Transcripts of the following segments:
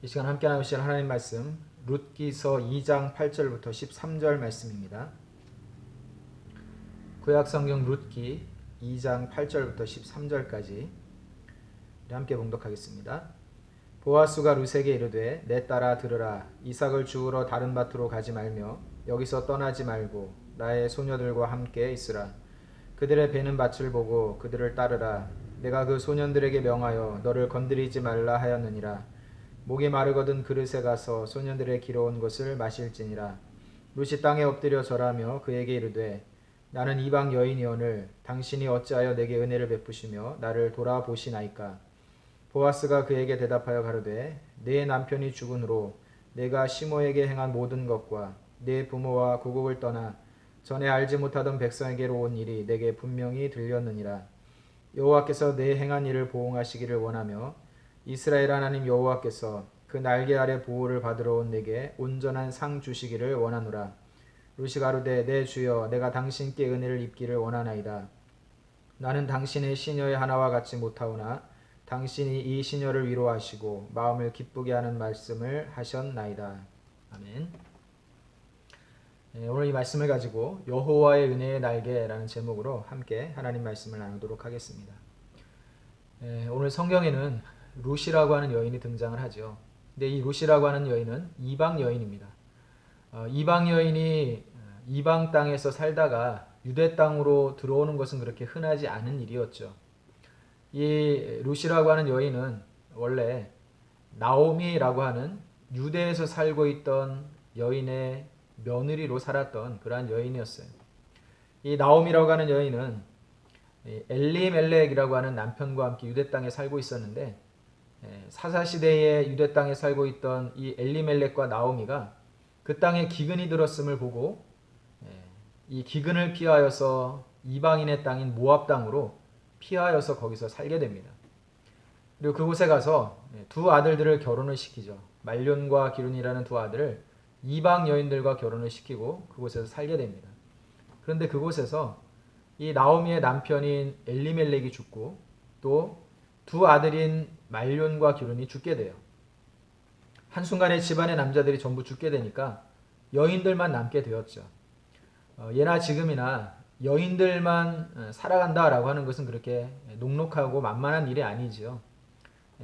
이 시간 함께 나누실 하나님 말씀 룻기서 2장 8절부터 13절 말씀입니다. 구약성경 룻기 2장 8절부터 13절까지 함께 봉독하겠습니다. 보아스가 룻에게 이르되 내 딸아 들으라. 이삭을 주우러 다른 밭으로 가지 말며 여기서 떠나지 말고 나의 소녀들과 함께 있으라. 그들의 베는 밭을 보고 그들을 따르라. 내가 그 소년들에게 명하여 너를 건드리지 말라 하였느니라. 목이 마르거든 그릇에 가서 소년들의 기러온 것을 마실지니라. 룻이 땅에 엎드려 절하며 그에게 이르되 나는 이방 여인이오늘 당신이 어찌하여 내게 은혜를 베푸시며 나를 돌아보시나이까. 보아스가 그에게 대답하여 가로되 내 남편이 죽은 후로 내가 시모에게 행한 모든 것과 내 부모와 고국을 떠나 전에 알지 못하던 백성에게로 온 일이 내게 분명히 들렸느니라. 여호와께서 내 행한 일을 보응하시기를 원하며 이스라엘 하나님 여호와께서 그 날개 아래 보호를 받으러 온 내게 온전한 상 주시기를 원하노라. 룻이 가로되 내 주여 내가 당신께 은혜를 입기를 원하나이다. 나는 당신의 시녀의 하나와 같지 못하오나 당신이 이 시녀를 위로하시고 마음을 기쁘게 하는 말씀을 하셨나이다. 아멘. 오늘 이 말씀을 가지고 여호와의 은혜의 날개라는 제목으로 함께 하나님 말씀을 나누도록 하겠습니다. 오늘 성경에는 룻이라고 하는 여인이 등장을 하죠. 근데 이 룻이라고 하는 여인은 이방 여인입니다. 이방 여인이 이방 땅에서 살다가 유대 땅으로 들어오는 것은 그렇게 흔하지 않은 일이었죠. 이 룻이라고 하는 여인은 원래 나오미라고 하는 유대에서 살고 있던 여인의 며느리로 살았던 그러한 여인이었어요. 이 나오미라고 하는 여인은 엘리멜렉이라고 하는 남편과 함께 유대 땅에 살고 있었는데 사사시대에 유대 땅에 살고 있던 이 엘리멜렉과 나오미가 그 땅에 기근이 들었음을 보고 이 기근을 피하여서 이방인의 땅인 모압 땅으로 피하여서 거기서 살게 됩니다. 그리고 그곳에 가서 두 아들들을 결혼을 시키죠. 말론과 기룬이라는 두 아들을 이방 여인들과 결혼을 시키고 그곳에서 살게 됩니다. 그런데 그곳에서 이 나오미의 남편인 엘리멜렉이 죽고 또 두 아들인 말론과 기룬이 죽게 돼요. 한순간에 집안의 남자들이 전부 죽게 되니까 여인들만 남게 되었죠. 예나 지금이나 여인들만 살아간다라고 하는 것은 그렇게 녹록하고 만만한 일이 아니지요.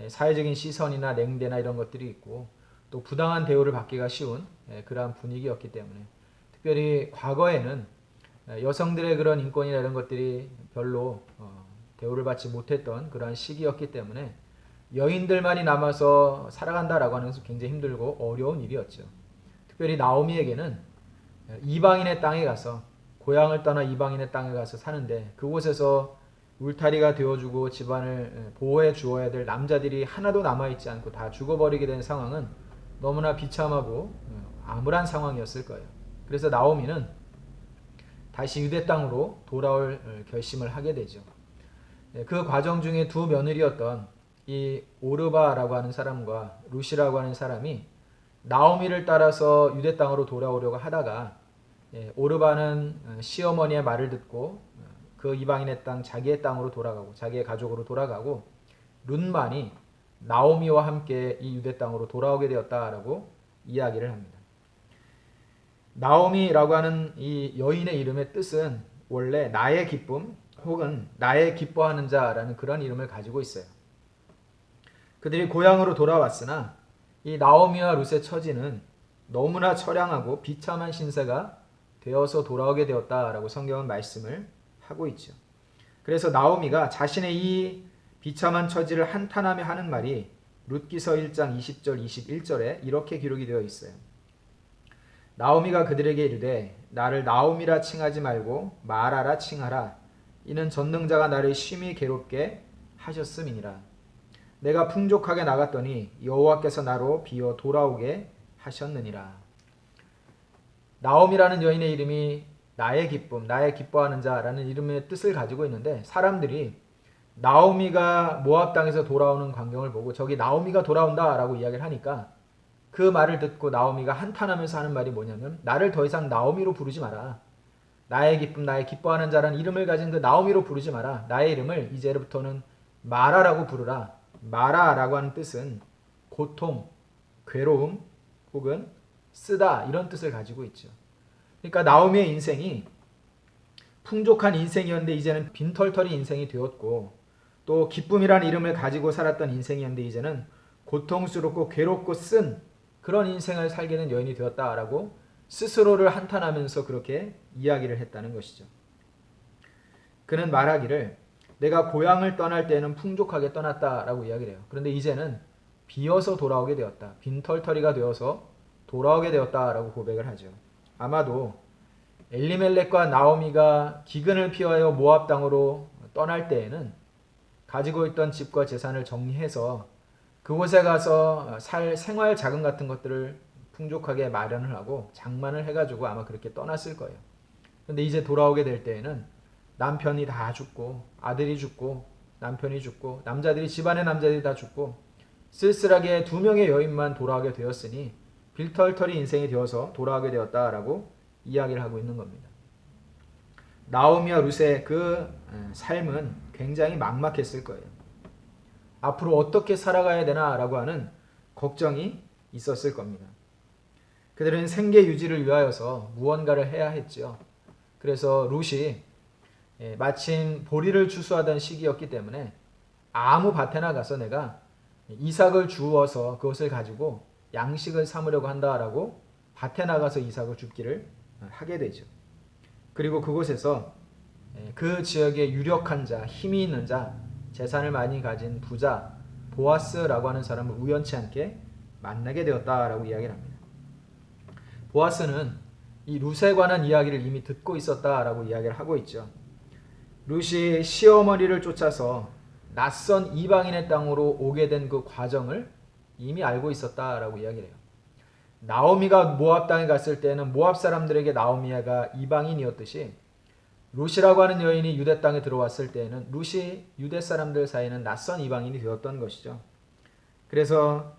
사회적인 시선이나 냉대나 이런 것들이 있고 또 부당한 대우를 받기가 쉬운 그러한 분위기였기 때문에 특별히 과거에는 여성들의 그런 인권이나 이런 것들이 별로 대우를 받지 못했던 그러한 시기였기 때문에 여인들만이 남아서 살아간다라고 하는 것은 굉장히 힘들고 어려운 일이었죠. 특별히 나오미에게는 이방인의 땅에 가서 고향을 떠나 이방인의 땅에 가서 사는데 그곳에서 울타리가 되어주고 집안을 보호해 주어야 될 남자들이 하나도 남아있지 않고 다 죽어버리게 된 상황은 너무나 비참하고 암울한 상황이었을 거예요. 그래서 나오미는 다시 유대 땅으로 돌아올 결심을 하게 되죠. 그 과정 중에 두 며느리였던 이 오르바라고 하는 사람과 룻이라고 하는 사람이 나오미를 따라서 유대 땅으로 돌아오려고 하다가 오르바는 시어머니의 말을 듣고 그 이방인의 땅 자기의 땅으로 돌아가고 자기의 가족으로 돌아가고 룻만이 나오미와 함께 이 유대 땅으로 돌아오게 되었다라고 이야기를 합니다. 나오미라고 하는 이 여인의 이름의 뜻은 원래 나의 기쁨 혹은 나의 기뻐하는 자라는 그런 이름을 가지고 있어요. 그들이 고향으로 돌아왔으나 이 나오미와 룻의 처지는 너무나 처량하고 비참한 신세가 되어서 돌아오게 되었다라고 성경은 말씀을 하고 있죠. 그래서 나오미가 자신의 이 비참한 처지를 한탄하며 하는 말이 룻기서 1장 20절 21절에 이렇게 기록이 되어 있어요. 나오미가 그들에게 이르되 나를 나오미라 칭하지 말고 마라라 칭하라. 이는 전능자가 나를 심히 괴롭게 하셨음이니라. 내가 풍족하게 나갔더니 여호와께서 나로 비어 돌아오게 하셨느니라. 나오미라는 여인의 이름이 나의 기쁨, 나의 기뻐하는 자라는 이름의 뜻을 가지고 있는데 사람들이 나오미가 모압 땅에서 돌아오는 광경을 보고 저기 나오미가 돌아온다라고 이야기를 하니까 그 말을 듣고 나오미가 한탄하면서 하는 말이 뭐냐면 나를 더 이상 나오미로 부르지 마라. 나의 기쁨, 나의 기뻐하는 자라는 이름을 가진 그 나오미로 부르지 마라. 나의 이름을 이제부터는 마라라고 부르라. 마라라고 하는 뜻은 고통, 괴로움 혹은 쓰다 이런 뜻을 가지고 있죠. 그러니까 나오미의 인생이 풍족한 인생이었는데 이제는 빈털터리 인생이 되었고 또 기쁨이라는 이름을 가지고 살았던 인생이었는데 이제는 고통스럽고 괴롭고 쓴 그런 인생을 살게 된 여인이 되었다라고 스스로를 한탄하면서 그렇게 이야기를 했다는 것이죠. 그는 말하기를 내가 고향을 떠날 때는 풍족하게 떠났다라고 이야기를 해요. 그런데 이제는 비어서 돌아오게 되었다. 빈털터리가 되어서 돌아오게 되었다라고 고백을 하죠. 아마도 엘리멜렉과 나오미가 기근을 피하여 모압 땅으로 떠날 때에는 가지고 있던 집과 재산을 정리해서 그곳에 가서 살 생활 자금 같은 것들을 풍족하게 마련을 하고 장만을 해가지고 아마 그렇게 떠났을 거예요. 그런데 이제 돌아오게 될 때에는 남편이 다 죽고 아들이 죽고 남편이 죽고 남자들이 집안의 남자들이 다 죽고 쓸쓸하게 2명의 여인만 돌아오게 되었으니 빈털터리 인생이 되어서 돌아오게 되었다라고 이야기를 하고 있는 겁니다. 나오미와 룻의 그 삶은 굉장히 막막했을 거예요. 앞으로 어떻게 살아가야 되나라고 하는 걱정이 있었을 겁니다. 그들은 생계 유지를 위하여서 무언가를 해야 했죠. 그래서 룻이 마침 보리를 추수하던 시기였기 때문에 아무 밭에 나가서 내가 이삭을 주워서 그것을 가지고 양식을 삼으려고 한다라고 밭에 나가서 이삭을 줍기를 하게 되죠. 그리고 그곳에서 그 지역의 유력한 자, 힘이 있는 자, 재산을 많이 가진 부자 보아스라고 하는 사람을 우연치 않게 만나게 되었다라고 이야기를 합니다. 보아스는 이 룻에 관한 이야기를 이미 듣고 있었다라고 이야기를 하고 있죠. 룻이 시어머니를 쫓아서 낯선 이방인의 땅으로 오게 된 그 과정을 이미 알고 있었다라고 이야기를 해요. 나오미가 모압 땅에 갔을 때는 모압 사람들에게 나오미가 이방인이었듯이 룻이라고 하는 여인이 유대 땅에 들어왔을 때에는 룻이 유대 사람들 사이에는 낯선 이방인이 되었던 것이죠. 그래서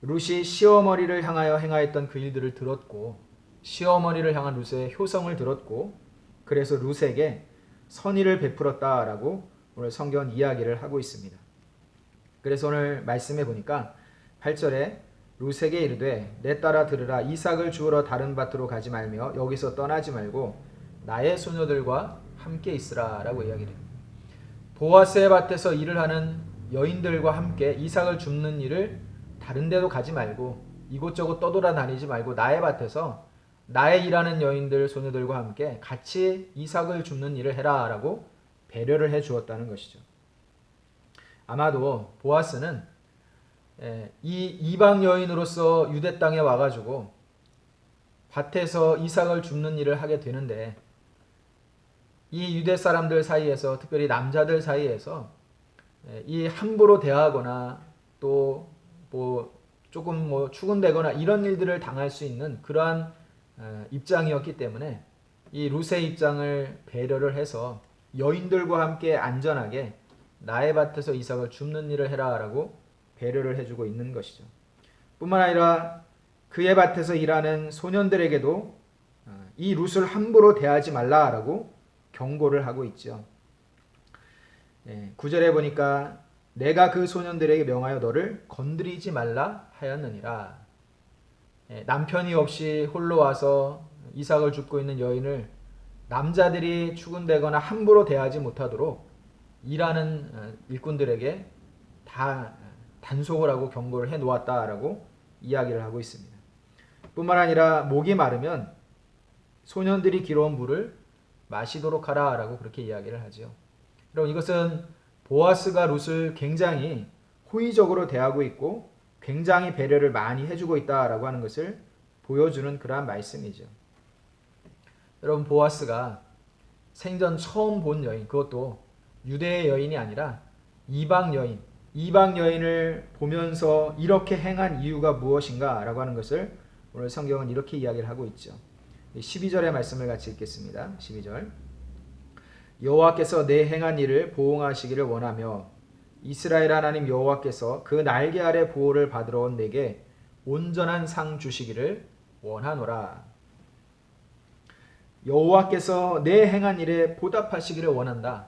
룻이 시어머니를 향하여 행하였던 그 일들을 들었고 시어머니를 향한 룻의 효성을 들었고 그래서 룻에게 선의를 베풀었다라고 오늘 성경은 이야기를 하고 있습니다. 그래서 오늘 말씀해 보니까 8절에 룻에게 이르되 내 딸아 들으라 이삭을 주우러 다른 밭으로 가지 말며 여기서 떠나지 말고 나의 소녀들과 함께 있으라 라고 이야기를 해요. 보아스의 밭에서 일을 하는 여인들과 함께 이삭을 줍는 일을 다른 데도 가지 말고 이곳저곳 떠돌아다니지 말고 나의 밭에서 나의 일하는 여인들 소녀들과 함께 같이 이삭을 줍는 일을 해라 라고 배려를 해 주었다는 것이죠. 아마도 보아스는 이 이방 여인으로서 유대 땅에 와가지고 밭에서 이삭을 줍는 일을 하게 되는데 이 유대 사람들 사이에서 특별히 남자들 사이에서 이 함부로 대하거나 또 뭐 조금 뭐 추근되거나 이런 일들을 당할 수 있는 그러한 입장이었기 때문에 이 룻의 입장을 배려를 해서 여인들과 함께 안전하게 나의 밭에서 이삭을 줍는 일을 해라라고 배려를 해주고 있는 것이죠. 뿐만 아니라 그의 밭에서 일하는 소년들에게도 이 룻을 함부로 대하지 말라라고 경고를 하고 있죠. 9절에 보니까 내가 그 소년들에게 명하여 너를 건드리지 말라 하였느니라. 남편이 없이 홀로 와서 이삭을 줍고 있는 여인을 남자들이 추근대거나 함부로 대하지 못하도록 일하는 일꾼들에게 다 단속을 하고 경고를 해 놓았다라고 이야기를 하고 있습니다. 뿐만 아니라 목이 마르면 소년들이 길어온 물을 마시도록 하라라고 그렇게 이야기를 하죠. 여러분 이것은 보아스가 룻을 굉장히 호의적으로 대하고 있고 굉장히 배려를 많이 해주고 있다라고 하는 것을 보여주는 그러한 말씀이죠. 여러분 보아스가 생전 처음 본 여인, 그것도 유대의 여인이 아니라 이방 여인을 보면서 이렇게 행한 이유가 무엇인가 라고 하는 것을 오늘 성경은 이렇게 이야기를 하고 있죠. 12절의 말씀을 같이 읽겠습니다. 12절 여호와께서 내 행한 일을 보응하시기를 원하며 이스라엘 하나님 여호와께서 그 날개 아래 보호를 받으러 온 내게 온전한 상 주시기를 원하노라. 여호와께서 내 행한 일에 보답하시기를 원한다.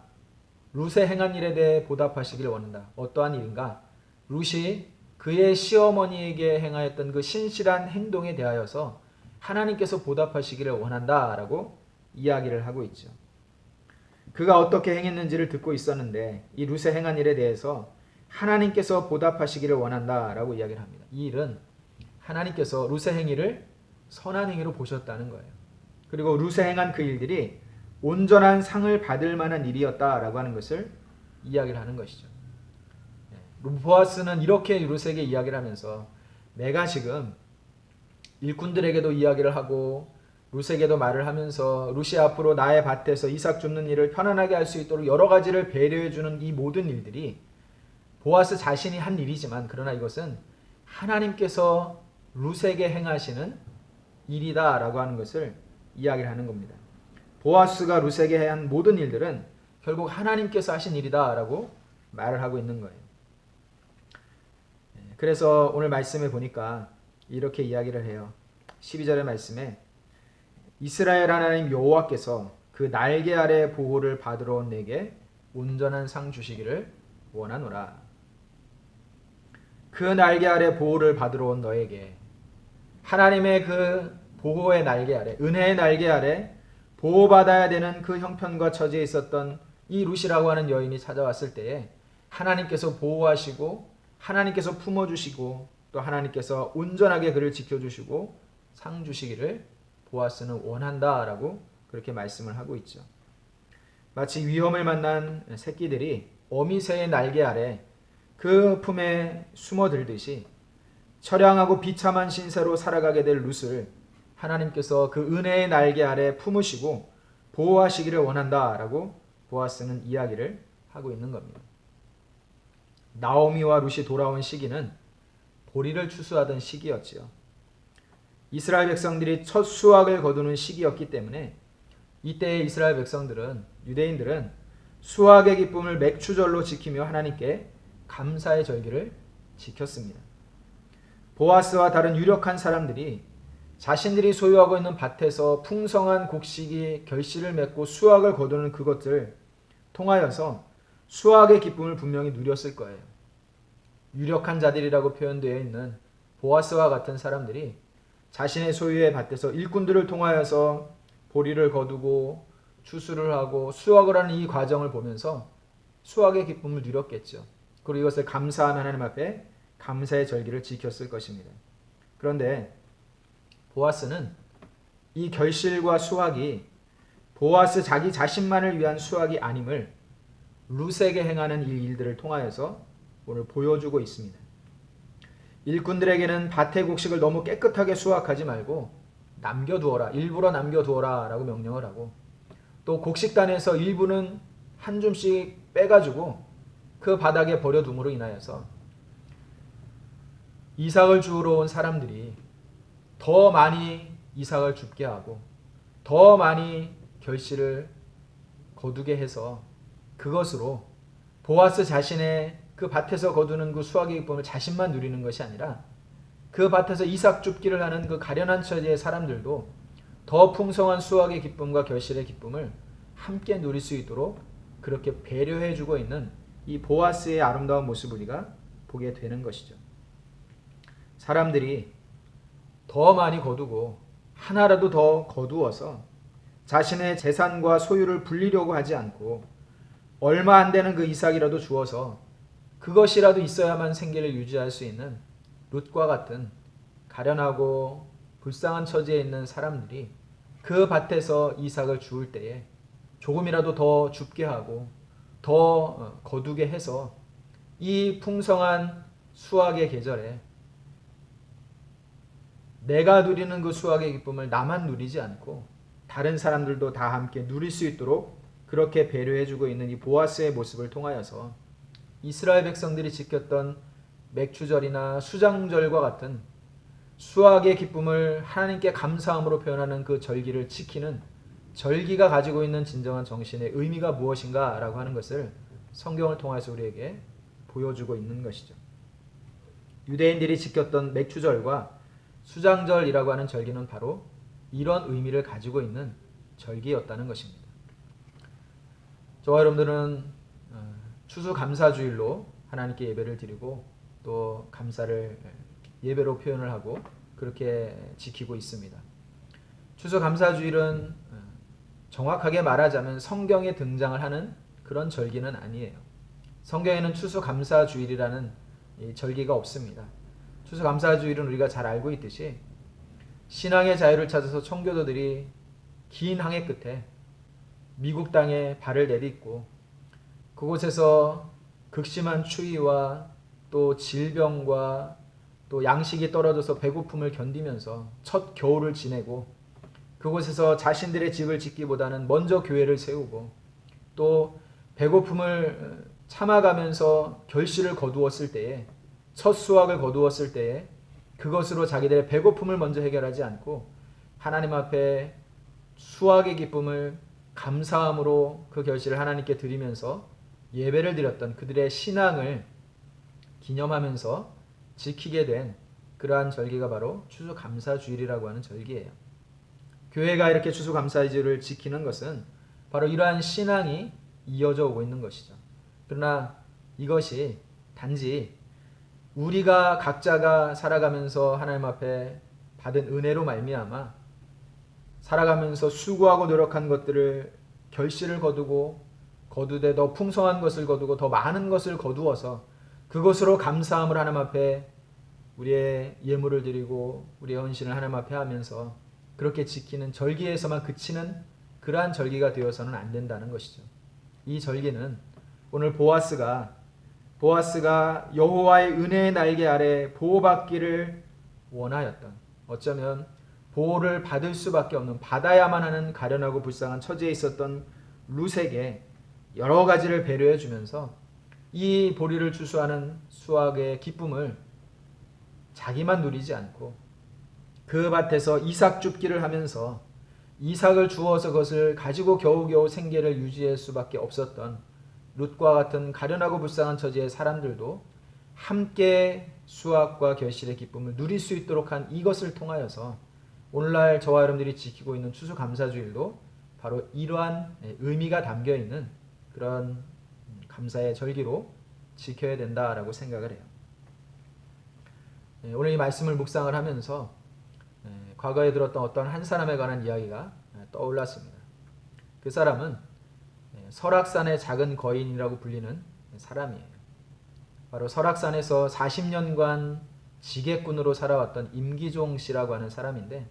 룻의 행한 일에 대해 보답하시기를 원한다. 어떠한 일인가? 룻이 그의 시어머니에게 행하였던 그 신실한 행동에 대하여서 하나님께서 보답하시기를 원한다라고 이야기를 하고 있죠. 그가 어떻게 행했는지를 듣고 있었는데 이 룻의 행한 일에 대해서 하나님께서 보답하시기를 원한다라고 이야기를 합니다. 이 일은 하나님께서 룻의 행위를 선한 행위로 보셨다는 거예요. 그리고 룻의 행한 그 일들이 온전한 상을 받을 만한 일이었다라고 하는 것을 이야기를 하는 것이죠. 보아스는 이렇게 룻에게 이야기를 하면서 내가 지금 일꾼들에게도 이야기를 하고 룻에게도 말을 하면서 룻이 앞으로 나의 밭에서 이삭 줍는 일을 편안하게 할 수 있도록 여러 가지를 배려해 주는 이 모든 일들이 보아스 자신이 한 일이지만 그러나 이것은 하나님께서 룻에게 행하시는 일이다라고 하는 것을 이야기를 하는 겁니다. 보아스가 룻에게 한 모든 일들은 결국 하나님께서 하신 일이다라고 말을 하고 있는 거예요. 그래서 오늘 말씀에 보니까 이렇게 이야기를 해요. 12절의 말씀에 이스라엘 하나님 여호와께서 그 날개 아래 보호를 받으러 온 내게 온전한 상 주시기를 원하노라. 그 날개 아래 보호를 받으러 온 너에게 하나님의 그 보호의 날개 아래, 은혜의 날개 아래 보호받아야 되는 그 형편과 처지에 있었던 이 룻이라고 하는 여인이 찾아왔을 때에 하나님께서 보호하시고 하나님께서 품어주시고 또 하나님께서 온전하게 그를 지켜주시고 상 주시기를 보아스는 원한다라고 그렇게 말씀을 하고 있죠. 마치 위험을 만난 새끼들이 어미새의 날개 아래 그 품에 숨어들듯이 처량하고 비참한 신세로 살아가게 될 룻을 하나님께서 그 은혜의 날개 아래 품으시고 보호하시기를 원한다라고 보아스는 이야기를 하고 있는 겁니다. 나오미와 룻이 돌아온 시기는 보리를 추수하던 시기였지요. 이스라엘 백성들이 첫 수확을 거두는 시기였기 때문에 이때 이스라엘 백성들은, 유대인들은 수확의 기쁨을 맥추절로 지키며 하나님께 감사의 절기를 지켰습니다. 보아스와 다른 유력한 사람들이 자신들이 소유하고 있는 밭에서 풍성한 곡식이 결실을 맺고 수확을 거두는 그것을 통하여서 수확의 기쁨을 분명히 누렸을 거예요. 유력한 자들이라고 표현되어 있는 보아스와 같은 사람들이 자신의 소유의 밭에서 일꾼들을 통하여서 보리를 거두고 추수를 하고 수확을 하는 이 과정을 보면서 수확의 기쁨을 누렸겠죠. 그리고 이것을 감사하는 하나님 앞에 감사의 절기를 지켰을 것입니다. 그런데 보아스는 이 결실과 수확이 보아스 자기 자신만을 위한 수확이 아님을 룻에게 행하는 이 일들을 통하여서 오늘 보여주고 있습니다. 일꾼들에게는 밭의 곡식을 너무 깨끗하게 수확하지 말고 남겨두어라, 일부러 남겨두어라 라고 명령을 하고 또 곡식단에서 일부는 한 줌씩 빼가지고 그 바닥에 버려둠으로 인하여서 이삭을 주우러 온 사람들이 더 많이 이삭을 줍게 하고 더 많이 결실을 거두게 해서 그것으로 보아스 자신의 그 밭에서 거두는 그 수확의 기쁨을 자신만 누리는 것이 아니라 그 밭에서 이삭 줍기를 하는 그 가련한 처지의 사람들도 더 풍성한 수확의 기쁨과 결실의 기쁨을 함께 누릴 수 있도록 그렇게 배려해주고 있는 이 보아스의 아름다운 모습을 우리가 보게 되는 것이죠. 사람들이 더 많이 거두고 하나라도 더 거두어서 자신의 재산과 소유를 불리려고 하지 않고 얼마 안 되는 그 이삭이라도 주어서 그것이라도 있어야만 생계를 유지할 수 있는 룻과 같은 가련하고 불쌍한 처지에 있는 사람들이 그 밭에서 이삭을 주울 때에 조금이라도 더 줍게 하고 더 거두게 해서 이 풍성한 수확의 계절에 내가 누리는 그 수확의 기쁨을 나만 누리지 않고 다른 사람들도 다 함께 누릴 수 있도록 그렇게 배려해주고 있는 이 보아스의 모습을 통하여서 이스라엘 백성들이 지켰던 맥추절이나 수장절과 같은 수확의 기쁨을 하나님께 감사함으로 표현하는 그 절기를 지키는 절기가 가지고 있는 진정한 정신의 의미가 무엇인가 라고 하는 것을 성경을 통해서 우리에게 보여주고 있는 것이죠. 유대인들이 지켰던 맥추절과 수장절이라고 하는 절기는 바로 이런 의미를 가지고 있는 절기였다는 것입니다. 저와 여러분들은 추수감사주일로 하나님께 예배를 드리고 또 감사를 예배로 표현을 하고 그렇게 지키고 있습니다. 추수감사주일은 정확하게 말하자면 성경에 등장을 하는 그런 절기는 아니에요. 성경에는 추수감사주일이라는 이 절기가 없습니다. 추수감사주일은 우리가 잘 알고 있듯이 신앙의 자유를 찾아서 청교도들이 긴 항해 끝에 미국 땅에 발을 내딛고 그곳에서 극심한 추위와 또 질병과 또 양식이 떨어져서 배고픔을 견디면서 첫 겨울을 지내고 그곳에서 자신들의 집을 짓기보다는 먼저 교회를 세우고 또 배고픔을 참아가면서 결실을 거두었을 때에 첫 수확을 거두었을 때에 그것으로 자기들의 배고픔을 먼저 해결하지 않고 하나님 앞에 수확의 기쁨을 감사함으로 그 결실을 하나님께 드리면서 예배를 드렸던 그들의 신앙을 기념하면서 지키게 된 그러한 절기가 바로 추수감사주일이라고 하는 절기예요. 교회가 이렇게 추수감사주일을 지키는 것은 바로 이러한 신앙이 이어져 오고 있는 것이죠. 그러나 이것이 단지 우리가 각자가 살아가면서 하나님 앞에 받은 은혜로 말미암아 살아가면서 수고하고 노력한 것들을 결실을 거두되 더 풍성한 것을 거두고 더 많은 것을 거두어서 그것으로 감사함을 하나님 앞에 우리의 예물을 드리고 우리의 헌신을 하나님 앞에 하면서 그렇게 지키는 절기에서만 그치는 그러한 절기가 되어서는 안 된다는 것이죠. 이 절기는 오늘 보아스가 여호와의 은혜의 날개 아래 보호받기를 원하였던, 어쩌면 보호를 받을 수밖에 없는, 받아야만 하는 가련하고 불쌍한 처지에 있었던 룻에게 여러 가지를 배려해 주면서 이 보리를 추수하는 수확의 기쁨을 자기만 누리지 않고 그 밭에서 이삭 줍기를 하면서 이삭을 주어서 그것을 가지고 겨우겨우 생계를 유지할 수밖에 없었던 룻과 같은 가련하고 불쌍한 처지의 사람들도 함께 수확과 결실의 기쁨을 누릴 수 있도록 한 이것을 통하여서 오늘날 저와 여러분들이 지키고 있는 추수감사주일도 바로 이러한 의미가 담겨 있는 그런 감사의 절기로 지켜야 된다라고 생각을 해요. 오늘 이 말씀을 묵상을 하면서 과거에 들었던 어떤 한 사람에 관한 이야기가 떠올랐습니다. 그 사람은 설악산의 작은 거인이라고 불리는 사람이에요. 바로 설악산에서 40년간 지객꾼으로 살아왔던 임기종 씨라고 하는 사람인데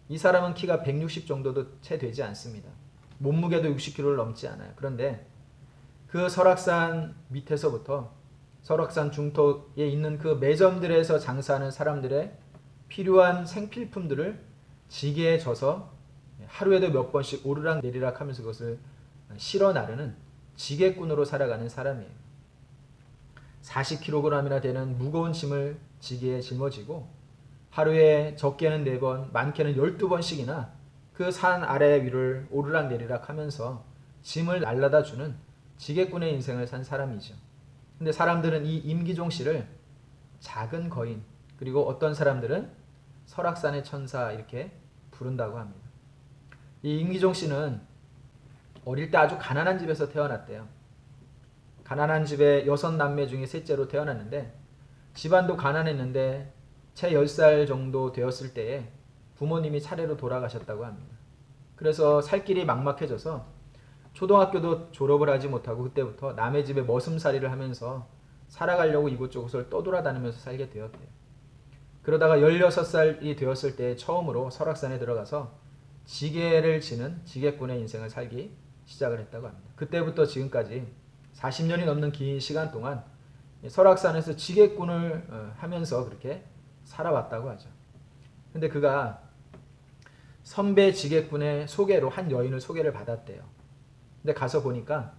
이 사람은 키가 160 정도도 채 되지 않습니다. 몸무게도 60kg를 넘지 않아요. 그런데 그 설악산 밑에서부터 설악산 중턱에 있는 그 매점들에서 장사하는 사람들의 필요한 생필품들을 지게에 져서 하루에도 몇 번씩 오르락 내리락 하면서 그것을 실어 나르는 지게꾼으로 살아가는 사람이에요. 40kg이나 되는 무거운 짐을 지게에 짊어지고 하루에 적게는 4번, 많게는 12번씩이나 그 산 아래 위를 오르락 내리락 하면서 짐을 날라다 주는 지게꾼의 인생을 산 사람이죠. 근데 사람들은 이 임기종 씨를 작은 거인, 그리고 어떤 사람들은 설악산의 천사 이렇게 부른다고 합니다. 이 임기종 씨는 어릴 때 아주 가난한 집에서 태어났대요. 가난한 집에 6남매 중에 셋째로 태어났는데 집안도 가난했는데 채 10살 정도 되었을 때에 부모님이 차례로 돌아가셨다고 합니다. 그래서 살 길이 막막해져서 초등학교도 졸업을 하지 못하고 그때부터 남의 집에 머슴살이를 하면서 살아가려고 이곳저곳을 떠돌아다니면서 살게 되었대요. 그러다가 16살이 되었을 때 처음으로 설악산에 들어가서 지게를 지는 지게꾼의 인생을 살기 시작을 했다고 합니다. 그때부터 지금까지 40년이 넘는 긴 시간 동안 설악산에서 지게꾼을 하면서 그렇게 살아왔다고 하죠. 근데 그가 선배 지게꾼의 소개로 한 여인을 소개를 받았대요. 근데 가서 보니까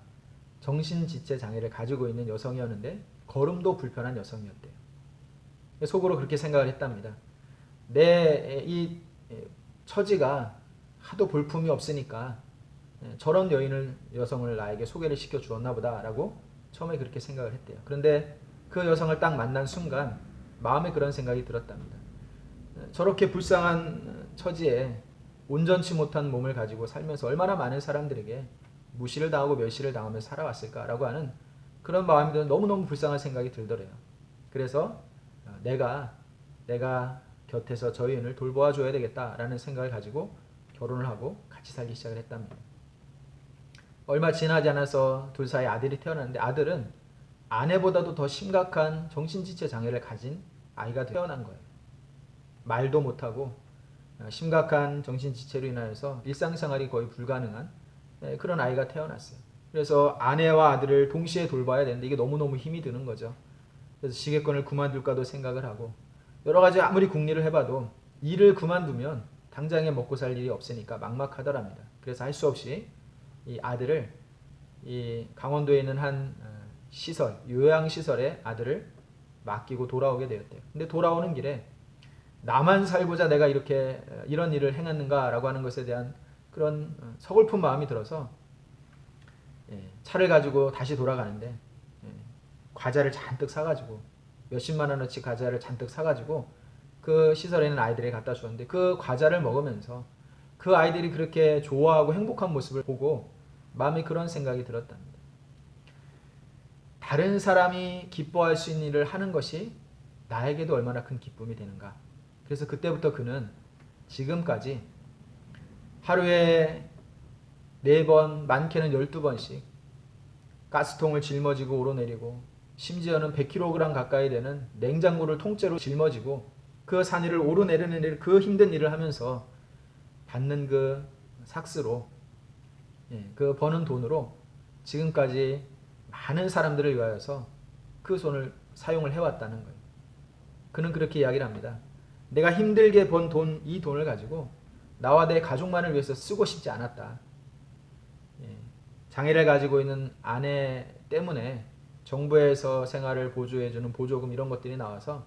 정신지체 장애를 가지고 있는 여성이었는데 걸음도 불편한 여성이었대요. 속으로 그렇게 생각을 했답니다. 내 이 처지가 하도 볼품이 없으니까 저런 여성을 나에게 소개를 시켜 주었나 보다라고 처음에 그렇게 생각을 했대요. 그런데 그 여성을 딱 만난 순간 마음에 그런 생각이 들었답니다. 저렇게 불쌍한 처지에 온전치 못한 몸을 가지고 살면서 얼마나 많은 사람들에게 무시를 당하고 멸시를 당하면서 살아왔을까라고 하는 그런 마음이 너무너무 불쌍한 생각이 들더래요. 그래서 내가 곁에서 저 여인을 돌보아 줘야 되겠다라는 생각을 가지고 결혼을 하고 같이 살기 시작을 했답니다. 얼마 지나지 않아서 둘 사이 아들이 태어났는데 아들은 아내보다도 더 심각한 정신지체 장애를 가진 아이가 태어난 거예요. 말도 못하고 심각한 정신지체로 인하여서 일상생활이 거의 불가능한 그런 아이가 태어났어요. 그래서 아내와 아들을 동시에 돌봐야 되는데 이게 너무너무 힘이 드는 거죠. 그래서 시계권을 그만둘까도 생각을 하고 여러 가지 아무리 궁리를 해봐도 일을 그만두면 당장에 먹고 살 일이 없으니까 막막하더랍니다. 그래서 할 수 없이 이 아들을 이 강원도에 있는 한 시설, 요양시설에 아들을 맡기고 돌아오게 되었대요. 근데 돌아오는 길에 나만 살고자 내가 이렇게 이런 일을 행했는가라고 하는 것에 대한 그런 서글픈 마음이 들어서 차를 가지고 다시 돌아가는데 과자를 잔뜩 사가지고 몇십만 원어치 과자를 잔뜩 사가지고 그 시설에 있는 아이들에게 갖다 주었는데 그 과자를 먹으면서 그 아이들이 그렇게 좋아하고 행복한 모습을 보고 마음에 그런 생각이 들었답니다. 다른 사람이 기뻐할 수 있는 일을 하는 것이 나에게도 얼마나 큰 기쁨이 되는가. 그래서 그때부터 그는 지금까지 하루에 4번, 많게는 12번씩 가스통을 짊어지고 오르내리고 심지어는 100kg 가까이 되는 냉장고를 통째로 짊어지고 그 산 위를 오르내리는 그 힘든 일을 하면서 받는 그 삭스로 그 버는 돈으로 지금까지 많은 사람들을 위하여서 그 손을 사용을 해왔다는 거예요. 그는 그렇게 이야기를 합니다. 내가 힘들게 번 돈, 이 돈을 가지고 나와 내 가족만을 위해서 쓰고 싶지 않았다. 장애를 가지고 있는 아내 때문에 정부에서 생활을 보조해주는 보조금 이런 것들이 나와서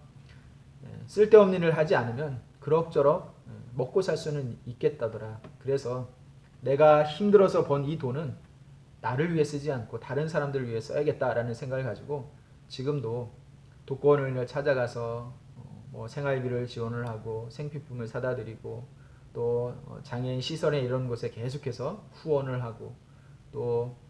쓸데없는 일을 하지 않으면 그럭저럭 먹고 살 수는 있겠다더라. 그래서 내가 힘들어서 번 이 돈은 나를 위해 쓰지 않고 다른 사람들을 위해 써야겠다라는 생각을 가지고 지금도 독거노인을 찾아가서 뭐 생활비를 지원을 하고 생필품을 사다 드리고 또 장애인 시설에 이런 곳에 계속해서 후원을 하고 또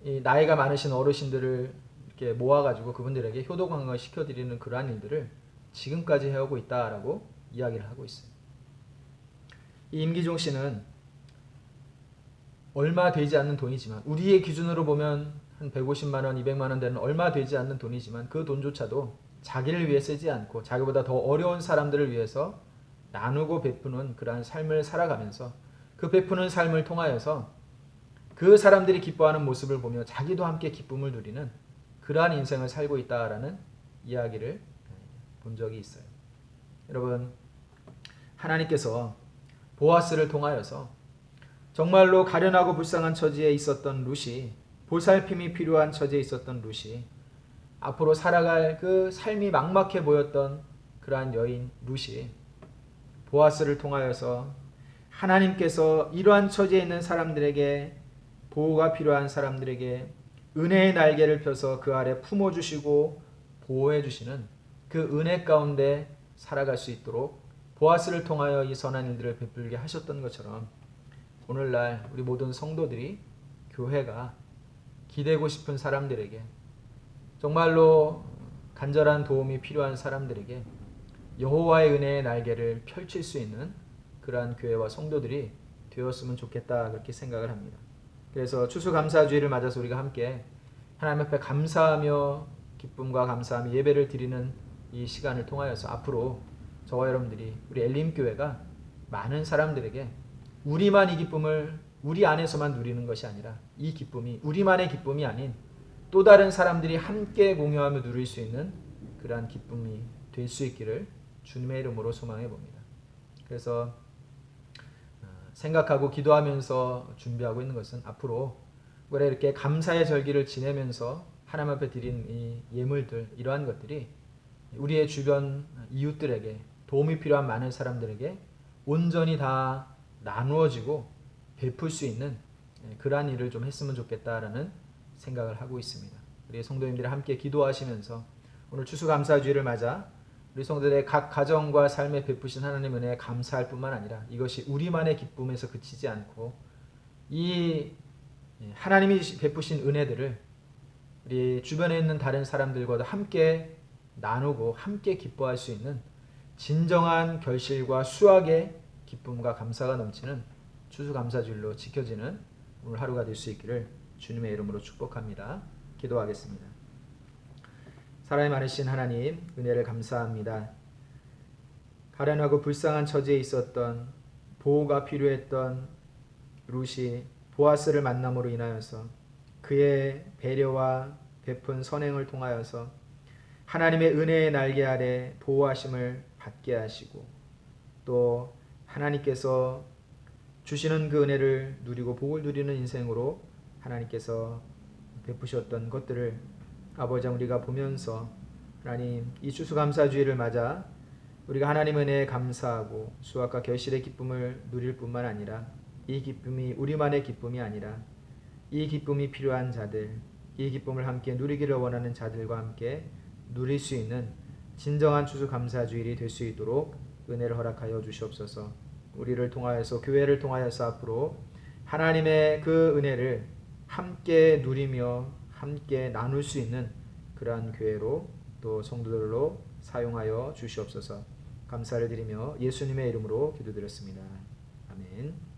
이 나이가 많으신 어르신들을 이렇게 모아가지고 그분들에게 효도 관광을 시켜드리는 그러한 일들을 지금까지 해오고 있다라고 이야기를 하고 있어요. 이 임기종 씨는 얼마 되지 않는 돈이지만 우리의 기준으로 보면 한 150만 원, 200만 원 되는 얼마 되지 않는 돈이지만 그 돈조차도 자기를 위해 쓰지 않고 자기보다 더 어려운 사람들을 위해서 나누고 베푸는 그러한 삶을 살아가면서 그 베푸는 삶을 통하여서 그 사람들이 기뻐하는 모습을 보며 자기도 함께 기쁨을 누리는 그러한 인생을 살고 있다라는 이야기를 본 적이 있어요. 여러분, 하나님께서 보아스를 통하여서 정말로 가련하고 불쌍한 처지에 있었던 룻이, 보살핌이 필요한 처지에 있었던 룻이 앞으로 살아갈 그 삶이 막막해 보였던 그러한 여인 룻이 보아스를 통하여서 하나님께서 이러한 처지에 있는 사람들에게 보호가 필요한 사람들에게 은혜의 날개를 펴서 그 아래 품어주시고 보호해주시는 그 은혜 가운데 살아갈 수 있도록 보아스를 통하여 이 선한 일들을 베풀게 하셨던 것처럼 오늘날 우리 모든 성도들이 교회가 기대고 싶은 사람들에게 정말로 간절한 도움이 필요한 사람들에게 여호와의 은혜의 날개를 펼칠 수 있는 그러한 교회와 성도들이 되었으면 좋겠다 그렇게 생각을 합니다. 그래서 추수감사주의를 맞아서 우리가 함께 하나님 앞에 감사하며 기쁨과 감사하며 예배를 드리는 이 시간을 통하여서 앞으로 저와 여러분들이 우리 엘림교회가 많은 사람들에게 우리만 이 기쁨을 우리 안에서만 누리는 것이 아니라 이 기쁨이 우리만의 기쁨이 아닌 또 다른 사람들이 함께 공유하며 누릴 수 있는 그러한 기쁨이 될 수 있기를 주님의 이름으로 소망해 봅니다. 그래서 생각하고 기도하면서 준비하고 있는 것은 앞으로 우리가 이렇게 감사의 절기를 지내면서 하나님 앞에 드린 이 예물들 이러한 것들이 우리의 주변 이웃들에게 도움이 필요한 많은 사람들에게 온전히 다 나누어지고 베풀 수 있는 그러한 일을 좀 했으면 좋겠다라는 생각을 하고 있습니다. 우리 성도님들이 함께 기도하시면서 오늘 추수감사주의를 맞아 우리 성도들의 각 가정과 삶에 베푸신 하나님 은혜에 감사할 뿐만 아니라 이것이 우리만의 기쁨에서 그치지 않고 이 하나님이 베푸신 은혜들을 우리 주변에 있는 다른 사람들과도 함께 나누고 함께 기뻐할 수 있는 진정한 결실과 수확의 기쁨과 감사가 넘치는 추수감사주일로 지켜지는 오늘 하루가 될 수 있기를 주님의 이름으로 축복합니다. 기도하겠습니다. 사랑이 많으신 하나님, 은혜를 감사합니다. 가련하고 불쌍한 처지에 있었던, 보호가 필요했던 룻이 보아스를 만남으로 인하여서 그의 배려와 베푼 선행을 통하여서 하나님의 은혜의 날개 아래 보호하심을 받게 하시고, 또 하나님께서 주시는 그 은혜를 누리고 복을 누리는 인생으로 하나님께서 베푸셨던 것들을 아버지 우리가 보면서 하나님 이 추수감사주의를 맞아 우리가 하나님 은혜에 감사하고 수확과 결실의 기쁨을 누릴 뿐만 아니라 이 기쁨이 우리만의 기쁨이 아니라 이 기쁨이 필요한 자들, 이 기쁨을 함께 누리기를 원하는 자들과 함께 누릴 수 있는 진정한 추수감사주일이 될 수 있도록 은혜를 허락하여 주시옵소서. 우리를 통하여서 교회를 통하여서 앞으로 하나님의 그 은혜를 함께 누리며 함께 나눌 수 있는 그러한 교회로 또 성도들로 사용하여 주시옵소서. 감사를 드리며 예수님의 이름으로 기도드렸습니다. 아멘.